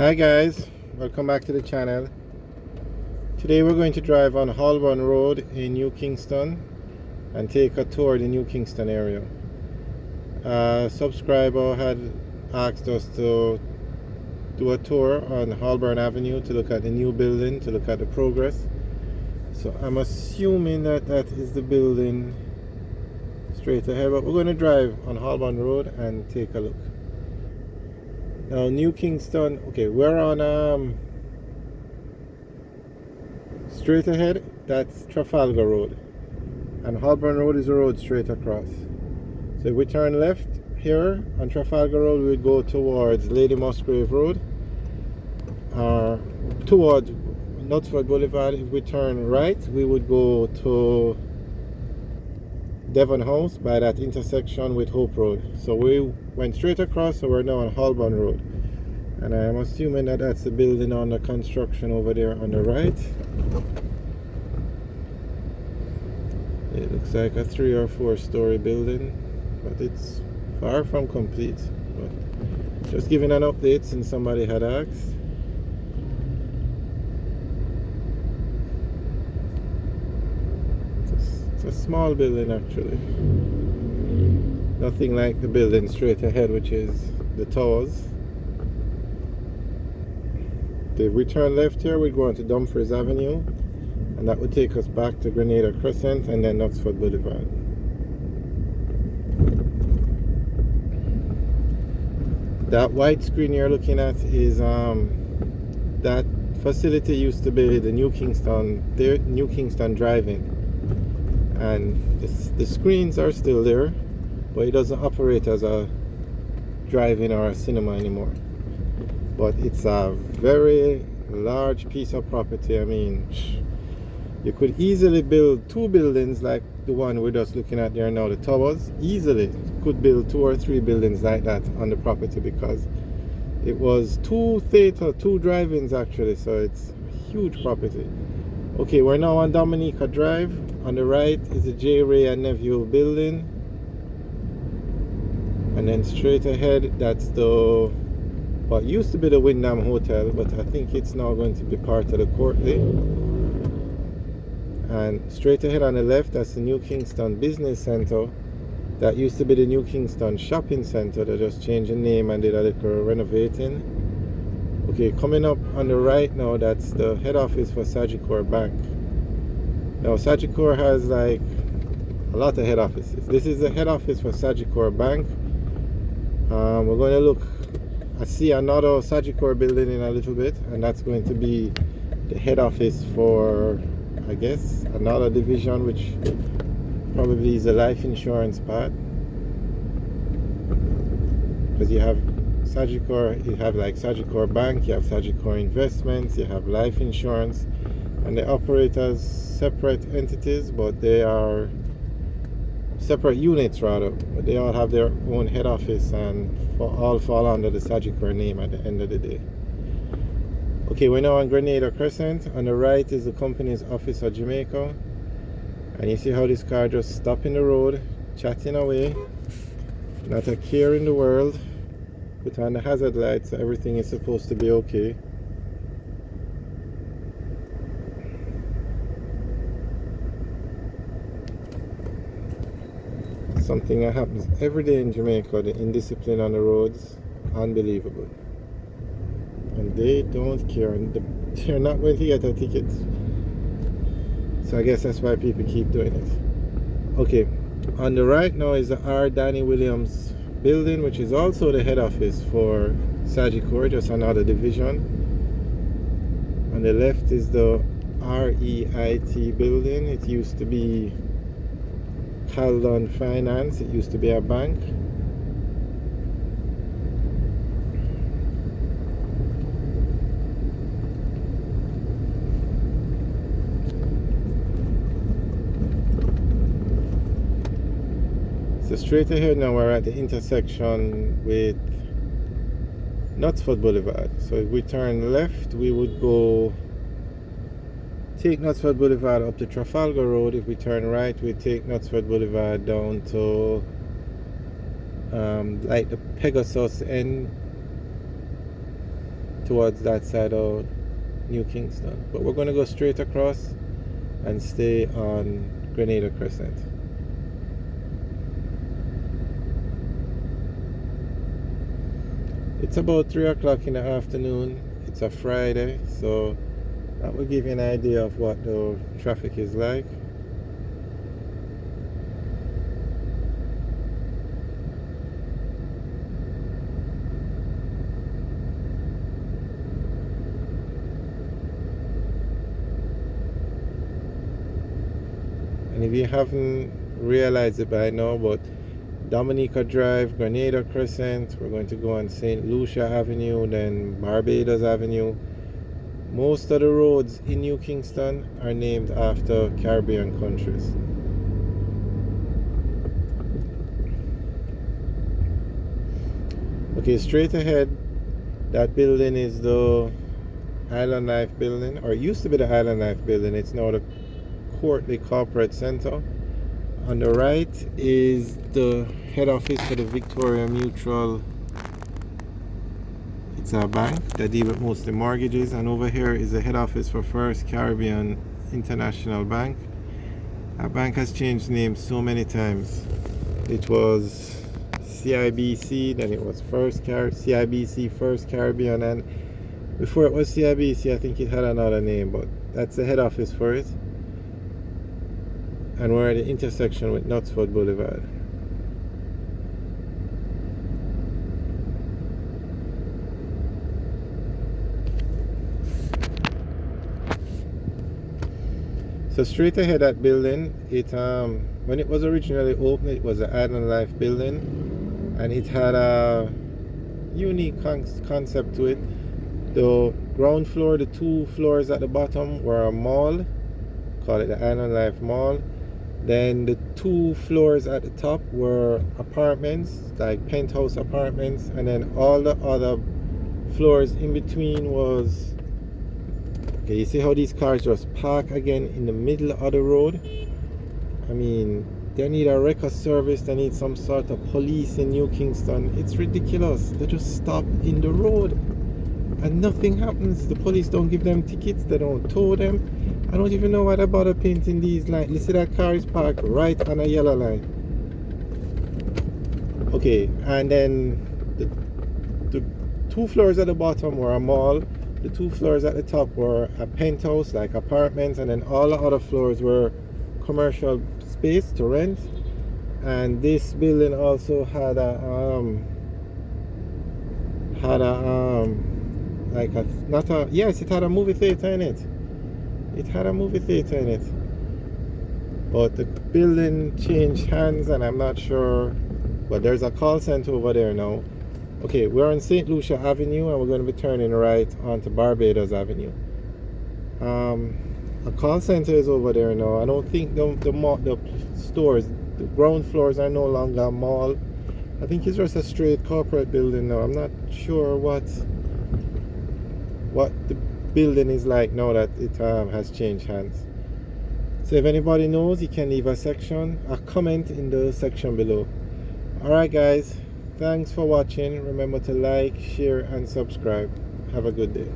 Hi guys, welcome back to the channel. Today we're going to drive on Holborn Road in New Kingston and take a tour of the New Kingston area. A subscriber had asked us to do a tour on Holborn Avenue to look at the new building, to look at the progress. So I'm assuming that is the building straight ahead, but we're going to drive on Holborn Road and take a look. Now New Kingston, okay, we're on straight ahead, that's Trafalgar Road, and Holborn Road is the road straight across. So if we turn left here on Trafalgar Road, we go towards Lady Musgrave Road, towards Knutsford Boulevard. If we turn right, we would go to Devon House by that intersection with Hope Road. So we went straight across, so we're now on Holborn Road, and I'm assuming that that's the building under construction over there on the right. It looks like a 3 or 4 story building, but it's far from complete. But just giving an update since somebody had asked. It's a small building actually. Nothing like the building straight ahead, which is the towers. If we turn left here, we go on to Dumfries Avenue, and that would take us back to Grenada Crescent and then Knutsford Boulevard. That white screen you're looking at is that facility used to be the New Kingston Drive-In. And the screens are still there, but it doesn't operate as a drive-in or a cinema anymore. But it's a very large piece of property. I mean, you could easily build 2 buildings like the one we're just looking at there now, the towers. Easily could build 2 or 3 buildings like that on the property, because it was 2 theater, 2 drive-ins actually, so it's a huge property. Okay, we're now on Dominica Drive. On the right is the J. Ray and Neville building, and then straight ahead, that's the what used to be the Wyndham Hotel, but I think it's now going to be part of the Courtly. And straight ahead on the left, that's the New Kingston Business Center. That used to be the New Kingston Shopping Center. They just changed the name and did a little renovating. Okay, coming up on the right now, that's the head office for Sagicor Bank. Now Sagicor has like a lot of head offices. This is the head office for Sagicor Bank. We're going to look, I see another Sagicor building in a little bit, and that's going to be the head office for, I guess, another division, which probably is the life insurance part. Because you have Sagicor, you have like Sagicor Bank, you have Sagicor Investments, you have life insurance, and they operate as separate entities, but they are separate units rather, but they all have their own head office and all fall under the Sagicor name at the end of the day. Okay, we're now on Grenada Crescent. On the right is the company's office of Jamaica, and you see how this car just stopped in the road, chatting away, not a care in the world. Put on the hazard lights, so everything is supposed to be okay. Something that happens every day in Jamaica, the indiscipline on the roads, unbelievable. And they don't care, and they're not going to get a ticket. So I guess that's why people keep doing it. Okay, on the right now is the R. Danny Williams building, which is also the head office for Sagicor, just another division. On the left is the REIT building. It used to be Caldon Finance, it used to be a bank. So straight ahead now, we're at the intersection with Knutsford Boulevard. So if we turn left, we would go take Knutsford Boulevard up to Trafalgar Road. If we turn right, we take Knutsford Boulevard down to like the Pegasus end towards that side of New Kingston. But we're going to go straight across and stay on Grenada Crescent. It's about 3 o'clock in the afternoon. It's a Friday, so that will give you an idea of what the traffic is like. And if you haven't realized it by now, but Dominica Drive, Grenada Crescent, we're going to go on St. Lucia Avenue, then Barbados Avenue. Most of the roads in New Kingston are named after Caribbean countries. Okay, straight ahead, that building is the Island Life building, or it used to be the Island Life building. It's now the Courtly Corporate Center. On the right is the head office for the Victoria Mutual. It's a bank that deals with mostly mortgages, and over here is the head office for First Caribbean International Bank. Our bank has changed names so many times. It was CIBC, then it was CIBC First Caribbean, and before it was CIBC, I think it had another name, but that's the head office for it. And we're at the intersection with Knutsford Boulevard. So straight ahead, that building, it when it was originally opened, it was an Island Life building, and it had a unique concept to it. The ground floor, the 2 floors at the bottom were a mall, call it the Island Life Mall. Then the 2 floors at the top were apartments, like penthouse apartments, and then all the other floors in between was, okay, you see how these cars just park again in the middle of the road? I mean, they need a record service, they need some sort of police in New Kingston. It's ridiculous. They just stop in the road and nothing happens. The police don't give them tickets, they don't tow them. I don't even know why they bother painting these lines. You see that car is parked right on a yellow line. Okay, and then the 2 floors at the bottom were a mall. The 2 floors at the top were a penthouse, like apartments, and then all the other floors were commercial space to rent. And this building also had a it had a movie theater in it. It had a movie theater in it, but the building changed hands, and I'm not sure, but there's a call center over there now. Okay, we're on St. Lucia Avenue, and we're going to be turning right onto Barbados Avenue. A call center is over there now. I don't think the stores, the ground floors are no longer a mall. I think it's just a straight corporate building now. I'm not sure what the building is like now that it has changed hands. So if anybody knows, you can leave a comment in the section below. Alright guys, thanks for watching. Remember to like, share and subscribe. Have a good day.